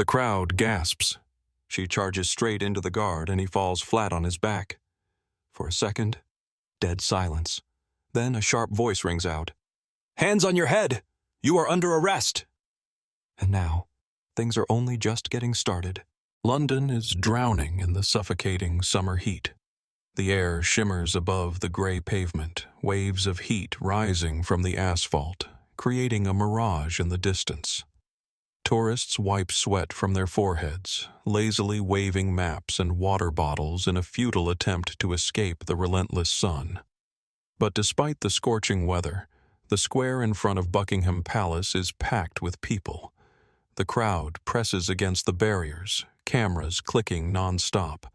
The crowd gasps. She charges straight into the guard and he falls flat on his back. For a second, dead silence. Then a sharp voice rings out. "Hands on your head! You are under arrest!" And now, things are only just getting started. London is drowning in the suffocating summer heat. The air shimmers above the gray pavement, waves of heat rising from the asphalt, creating a mirage in the distance. Tourists wipe sweat from their foreheads, lazily waving maps and water bottles in a futile attempt to escape the relentless sun. But despite the scorching weather, the square in front of Buckingham Palace is packed with people. The crowd presses against the barriers, cameras clicking non-stop.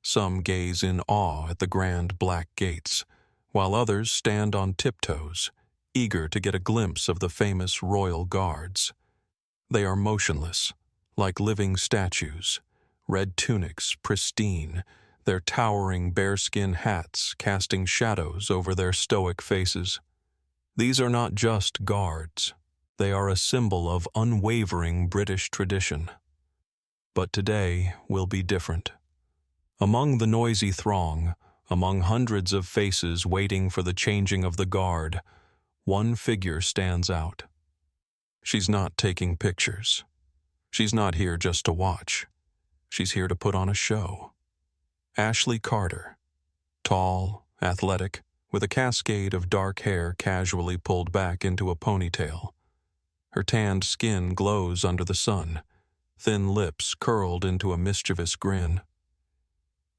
Some gaze in awe at the grand black gates, while others stand on tiptoes, eager to get a glimpse of the famous royal guards. They are motionless, like living statues, red tunics pristine, their towering bearskin hats casting shadows over their stoic faces. These are not just guards. They are a symbol of unwavering British tradition. But today will be different. Among the noisy throng, among hundreds of faces waiting for the changing of the guard, one figure stands out. She's not taking pictures. She's not here just to watch. She's here to put on a show. Ashley Carter, tall, athletic, with a cascade of dark hair casually pulled back into a ponytail. Her tanned skin glows under the sun, thin lips curled into a mischievous grin.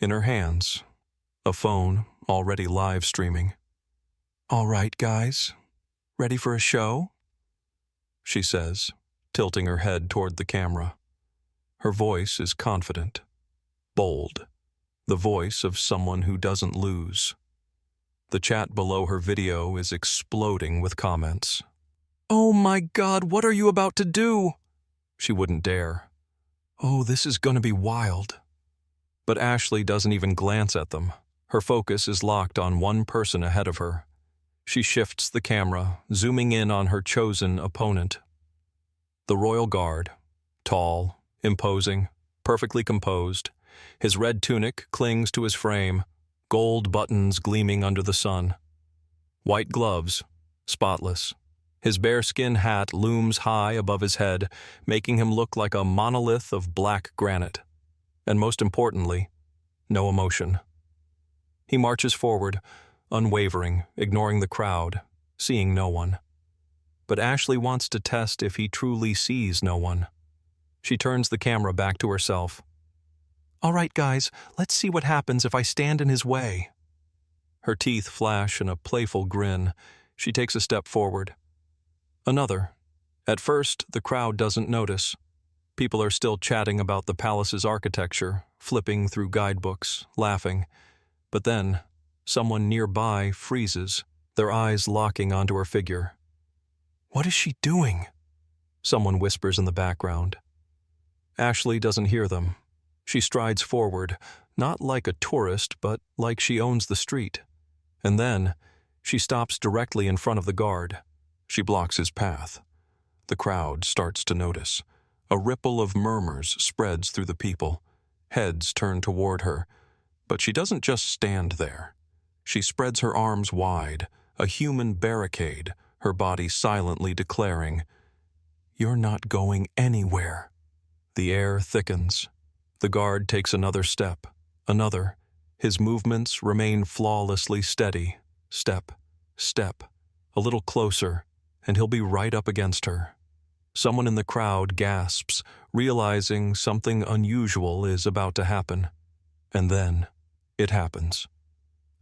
In her hands, a phone already live streaming. "All right, guys, ready for a show?" she says, tilting her head toward the camera. Her voice is confident, bold, the voice of someone who doesn't lose. The chat below her video is exploding with comments. "Oh my God, what are you about to do?" She wouldn't dare. "Oh, this is gonna be wild." But Ashley doesn't even glance at them. Her focus is locked on one person ahead of her. She shifts the camera, zooming in on her chosen opponent. The Royal Guard, tall, imposing, perfectly composed. His red tunic clings to his frame, gold buttons gleaming under the sun. White gloves, spotless. His bearskin hat looms high above his head, making him look like a monolith of black granite. And most importantly, no emotion. He marches forward, unwavering, ignoring the crowd, seeing no one. But Ashley wants to test if he truly sees no one. She turns the camera back to herself. "All right, guys, let's see what happens if I stand in his way." Her teeth flash in a playful grin. She takes a step forward. Another. At first, the crowd doesn't notice. People are still chatting about the palace's architecture, flipping through guidebooks, laughing. But then, someone nearby freezes, their eyes locking onto her figure. "What is she doing?" someone whispers in the background. Ashley doesn't hear them. She strides forward, not like a tourist, but like she owns the street. And then, she stops directly in front of the guard. She blocks his path. The crowd starts to notice. A ripple of murmurs spreads through the people. Heads turn toward her. But she doesn't just stand there. She spreads her arms wide, a human barricade, her body silently declaring, "You're not going anywhere." The air thickens. The guard takes another step, another. His movements remain flawlessly steady. Step, step, a little closer, and he'll be right up against her. Someone in the crowd gasps, realizing something unusual is about to happen. And then, it happens.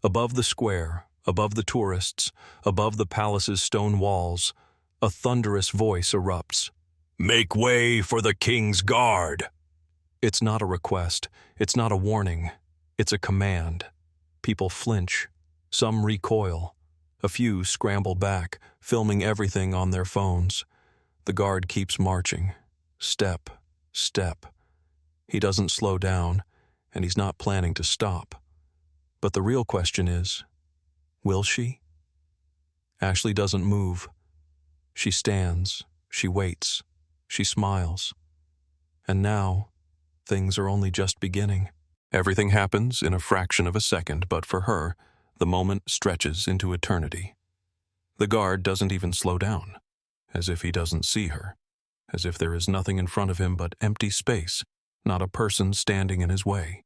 Above the square, above the tourists, above the palace's stone walls, a thunderous voice erupts. "Make way for the King's Guard!" It's not a request. It's not a warning. It's a command. People flinch. Some recoil. A few scramble back, filming everything on their phones. The guard keeps marching. Step, step. He doesn't slow down, and he's not planning to stop. But the real question is, will she? Ashley doesn't move. She stands. She waits. She smiles. And now, things are only just beginning. Everything happens in a fraction of a second, but for her, the moment stretches into eternity. The guard doesn't even slow down, as if he doesn't see her, as if there is nothing in front of him but empty space, not a person standing in his way.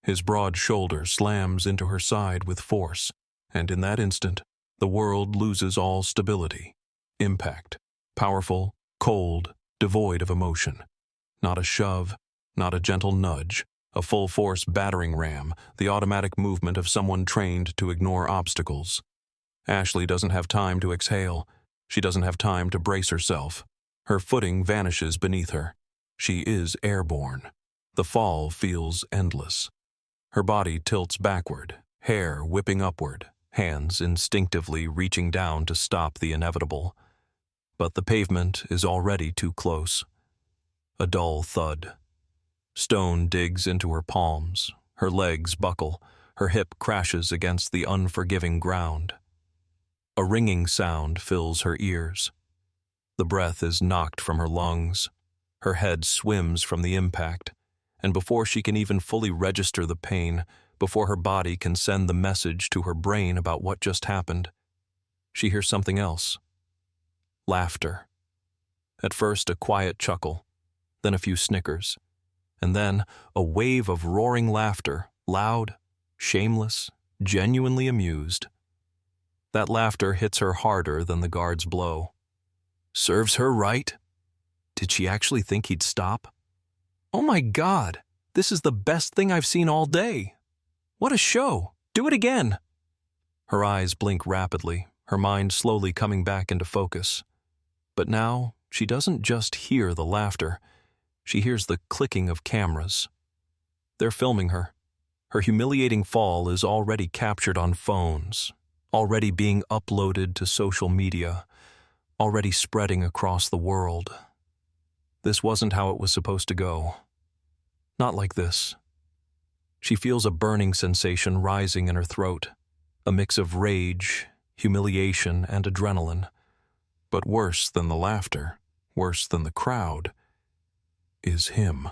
His broad shoulder slams into her side with force, and in that instant, the world loses all stability. Impact. Powerful, cold, devoid of emotion. Not a shove, not a gentle nudge, a full-force battering ram, the automatic movement of someone trained to ignore obstacles. Ashley doesn't have time to exhale. She doesn't have time to brace herself. Her footing vanishes beneath her. She is airborne. The fall feels endless. Her body tilts backward, hair whipping upward, hands instinctively reaching down to stop the inevitable. But the pavement is already too close. A dull thud. Stone digs into her palms, her legs buckle, her hip crashes against the unforgiving ground. A ringing sound fills her ears. The breath is knocked from her lungs. Her head swims from the impact, and before she can even fully register the pain, before her body can send the message to her brain about what just happened, she hears something else. Laughter. At first a quiet chuckle, then a few snickers, and then a wave of roaring laughter, loud, shameless, genuinely amused. That laughter hits her harder than the guard's blow. Serves her right? Did she actually think he'd stop? Oh my God, this is the best thing I've seen all day. What a show! Do it again! Her eyes blink rapidly, her mind slowly coming back into focus. But now, she doesn't just hear the laughter. She hears the clicking of cameras. They're filming her. Her humiliating fall is already captured on phones, already being uploaded to social media, already spreading across the world. This wasn't how it was supposed to go. Not like this. She feels a burning sensation rising in her throat, a mix of rage, humiliation, and adrenaline. But worse than the laughter, worse than the crowd, is him.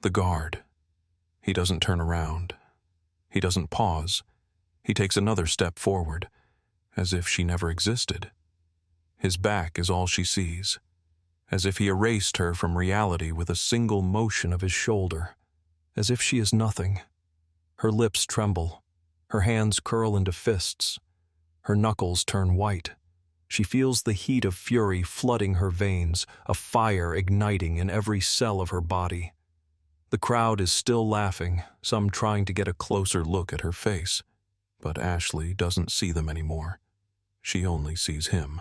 The guard. He doesn't turn around. He doesn't pause. He takes another step forward, as if she never existed. His back is all she sees, as if he erased her from reality with a single motion of his shoulder, as if she is nothing. Her lips tremble. Her hands curl into fists. Her knuckles turn white. She feels the heat of fury flooding her veins, a fire igniting in every cell of her body. The crowd is still laughing, some trying to get a closer look at her face. But Ashley doesn't see them anymore. She only sees him.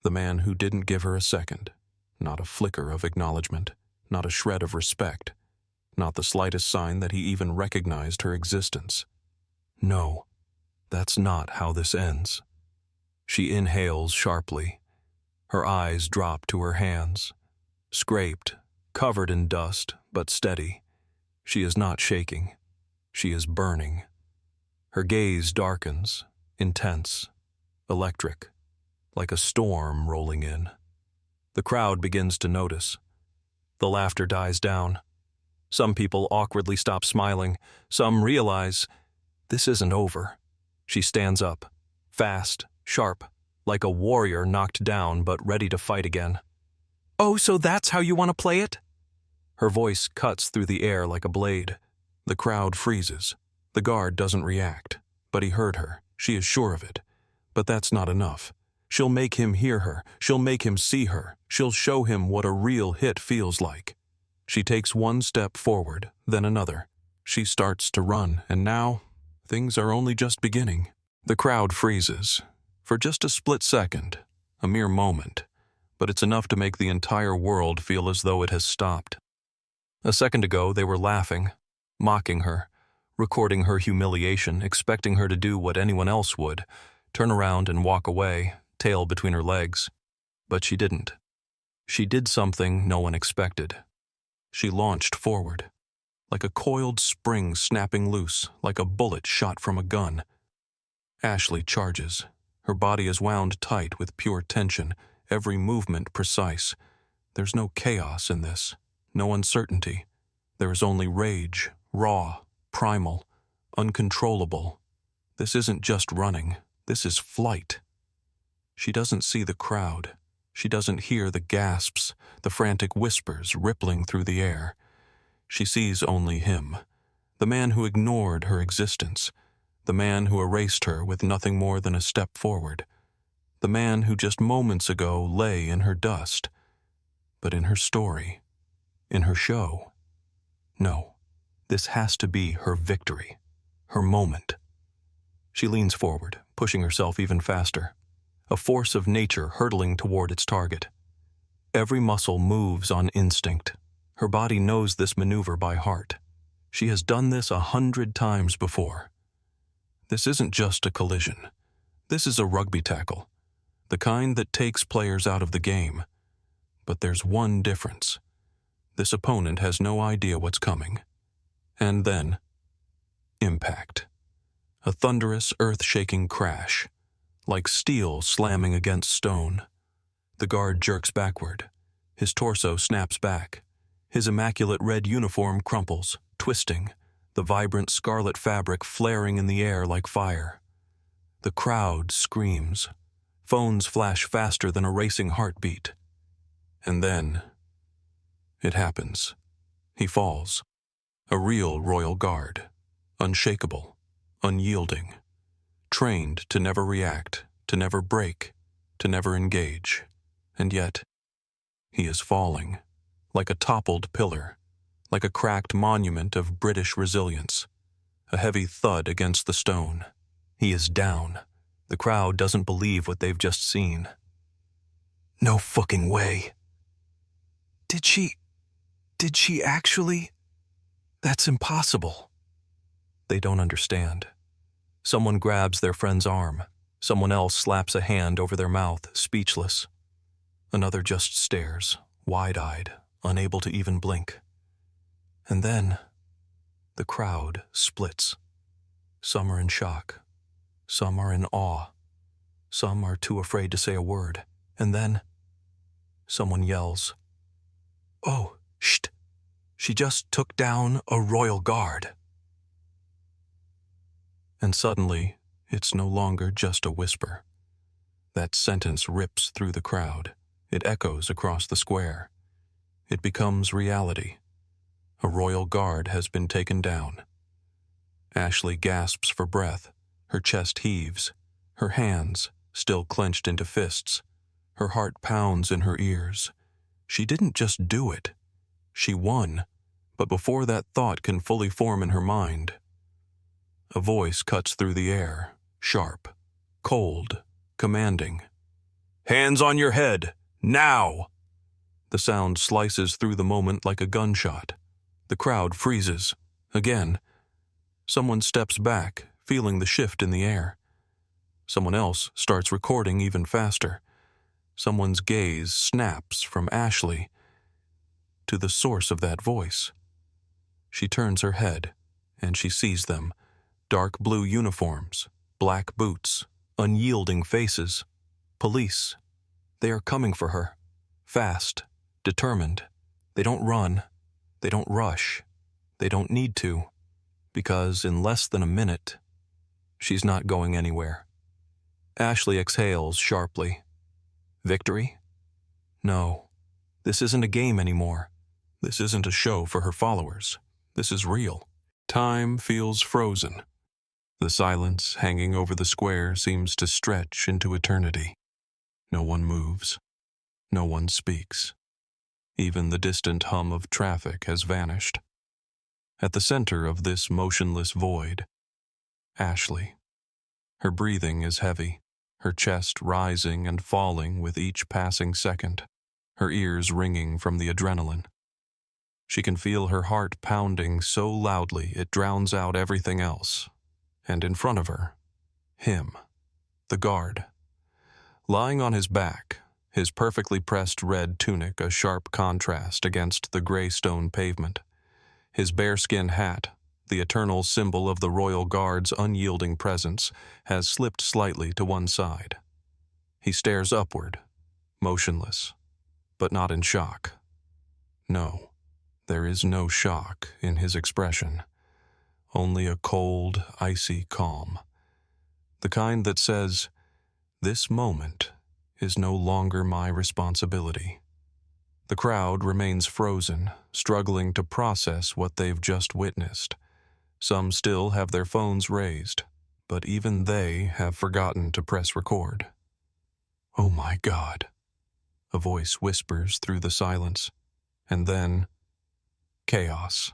The man who didn't give her a second, not a flicker of acknowledgement, not a shred of respect, not the slightest sign that he even recognized her existence. No, that's not how this ends. She inhales sharply. Her eyes drop to her hands. Scraped, covered in dust, but steady. She is not shaking. She is burning. Her gaze darkens, intense, electric, like a storm rolling in. The crowd begins to notice. The laughter dies down. Some people awkwardly stop smiling. Some realize, this isn't over. She stands up, fast, sharp, like a warrior knocked down but ready to fight again. Oh, so that's how you want to play it? Her voice cuts through the air like a blade. The crowd freezes. The guard doesn't react, but he heard her. She is sure of it. But that's not enough. She'll make him hear her. She'll make him see her. She'll show him what a real hit feels like. She takes one step forward, then another. She starts to run, and now, things are only just beginning. The crowd freezes. For just a split second, a mere moment, but it's enough to make the entire world feel as though it has stopped. A second ago, they were laughing, mocking her, recording her humiliation, expecting her to do what anyone else would, turn around and walk away, tail between her legs. But she didn't. She did something no one expected. She launched forward, like a coiled spring snapping loose, like a bullet shot from a gun. Ashley charges. Her body is wound tight with pure tension, every movement precise. There's no chaos in this, no uncertainty. There is only rage, raw, primal, uncontrollable. This isn't just running, this is flight. She doesn't see the crowd. She doesn't hear the gasps, the frantic whispers rippling through the air. She sees only him, the man who ignored her existence, the man who erased her with nothing more than a step forward, the man who just moments ago lay in her dust. But in her story, in her show, no, this has to be her victory, her moment. She leans forward, pushing herself even faster, a force of nature hurtling toward its target. Every muscle moves on instinct. Her body knows this maneuver by heart. She has done this 100 times before. This isn't just a collision. This is a rugby tackle, the kind that takes players out of the game. But there's one difference. This opponent has no idea what's coming. And then, impact. A thunderous, earth-shaking crash, like steel slamming against stone. The guard jerks backward. His torso snaps back. His immaculate red uniform crumples, twisting, the vibrant scarlet fabric flaring in the air like fire. The crowd screams. Phones flash faster than a racing heartbeat. And then, it happens. He falls. A real royal guard. Unshakable. Unyielding. Trained to never react, to never break, to never engage. And yet, he is falling. Like a toppled pillar. Like a cracked monument of British resilience. A heavy thud against the stone. He is down. The crowd doesn't believe what they've just seen. No fucking way. Did she actually? That's impossible. They don't understand. Someone grabs their friend's arm. Someone else slaps a hand over their mouth, speechless. Another just stares, wide-eyed, unable to even blink. And then, the crowd splits. Some are in shock. Some are in awe. Some are too afraid to say a word. And then, someone yells, "Oh, shh! She just took down a royal guard." And suddenly, it's no longer just a whisper. That sentence rips through the crowd. It echoes across the square. It becomes reality. A royal guard has been taken down. Ashley gasps for breath. Her chest heaves. Her hands, still clenched into fists. Her heart pounds in her ears. She didn't just do it. She won. But before that thought can fully form in her mind, a voice cuts through the air, sharp, cold, commanding. "Hands on your head! Now!" The sound slices through the moment like a gunshot. The crowd freezes. Again. Someone steps back, feeling the shift in the air. Someone else starts recording even faster. Someone's gaze snaps from Ashley to the source of that voice. She turns her head, and she sees them. Dark blue uniforms, black boots, unyielding faces. Police. They are coming for her. Fast, determined. They don't run. They don't rush. They don't need to. Because in less than a minute, she's not going anywhere. Ashley exhales sharply. Victory? No. This isn't a game anymore. This isn't a show for her followers. This is real. Time feels frozen. The silence hanging over the square seems to stretch into eternity. No one moves. No one speaks. Even the distant hum of traffic has vanished. At the center of this motionless void, Ashley. Her breathing is heavy, her chest rising and falling with each passing second, her ears ringing from the adrenaline. She can feel her heart pounding so loudly it drowns out everything else. And in front of her, him, the guard. Lying on his back, his perfectly pressed red tunic a sharp contrast against the gray stone pavement. His bearskin hat, the eternal symbol of the Royal Guard's unyielding presence, has slipped slightly to one side. He stares upward, motionless, but not in shock. No, there is no shock in his expression, only a cold, icy calm. The kind that says, "This moment is no longer my responsibility." The crowd remains frozen, struggling to process what they've just witnessed. Some still have their phones raised, but even they have forgotten to press record. "Oh my God," a voice whispers through the silence, and then chaos.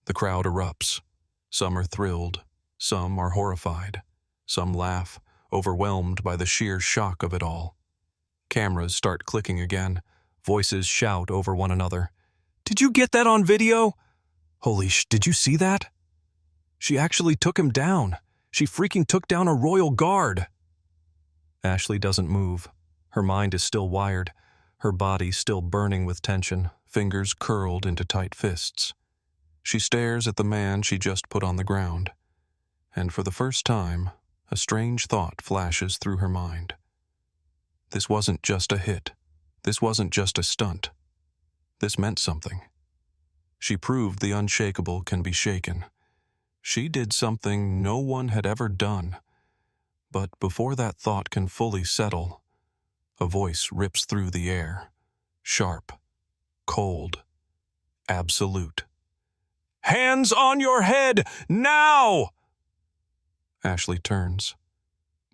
The crowd erupts. Some are thrilled, some are horrified, some laugh, overwhelmed by the sheer shock of it all. Cameras start clicking again. Voices shout over one another. "Did you get that on video? Holy did you see that? She actually took him down. She freaking took down a royal guard." Ashley doesn't move. Her mind is still wired, her body still burning with tension, fingers curled into tight fists. She stares at the man she just put on the ground, and for the first time, a strange thought flashes through her mind. This wasn't just a hit. This wasn't just a stunt. This meant something. She proved the unshakable can be shaken. She did something no one had ever done. But before that thought can fully settle, a voice rips through the air. Sharp, cold, absolute. "Hands on your head, now!" Ashley turns,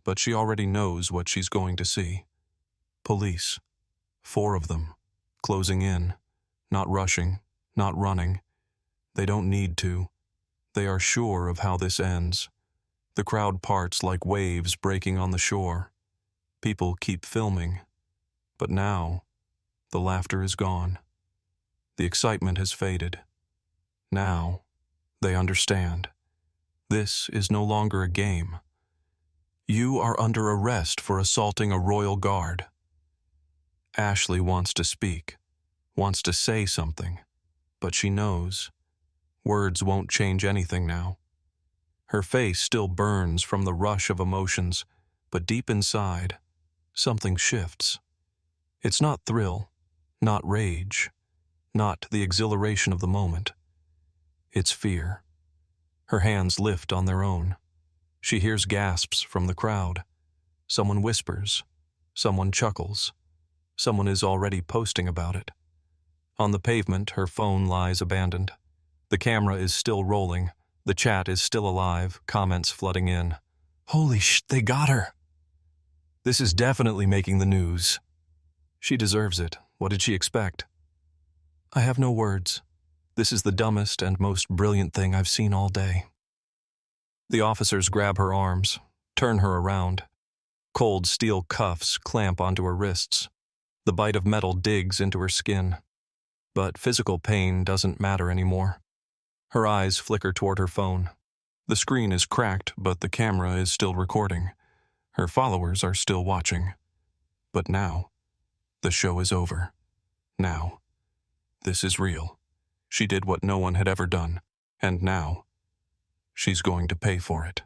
but she already knows what she's going to see. Police. 4 of them, closing in, not rushing, not running. They don't need to. They are sure of how this ends. The crowd parts like waves breaking on the shore. People keep filming. But now, the laughter is gone. The excitement has faded. Now, they understand. This is no longer a game. You are under arrest for assaulting a royal guard. Ashley wants to speak, wants to say something, but she knows. Words won't change anything now. Her face still burns from the rush of emotions, but deep inside, something shifts. It's not thrill, not rage, not the exhilaration of the moment. It's fear. Her hands lift on their own. She hears gasps from the crowd. Someone whispers. Someone chuckles. Someone is already posting about it. On the pavement, her phone lies abandoned. The camera is still rolling. The chat is still alive, comments flooding in. "Holy they got her. This is definitely making the news. She deserves it. What did she expect?" "I have no words. This is the dumbest and most brilliant thing I've seen all day." The officers grab her arms, turn her around. Cold steel cuffs clamp onto her wrists. The bite of metal digs into her skin. But physical pain doesn't matter anymore. Her eyes flicker toward her phone. The screen is cracked, but the camera is still recording. Her followers are still watching. But now, the show is over. Now, this is real. She did what no one had ever done, and now, she's going to pay for it.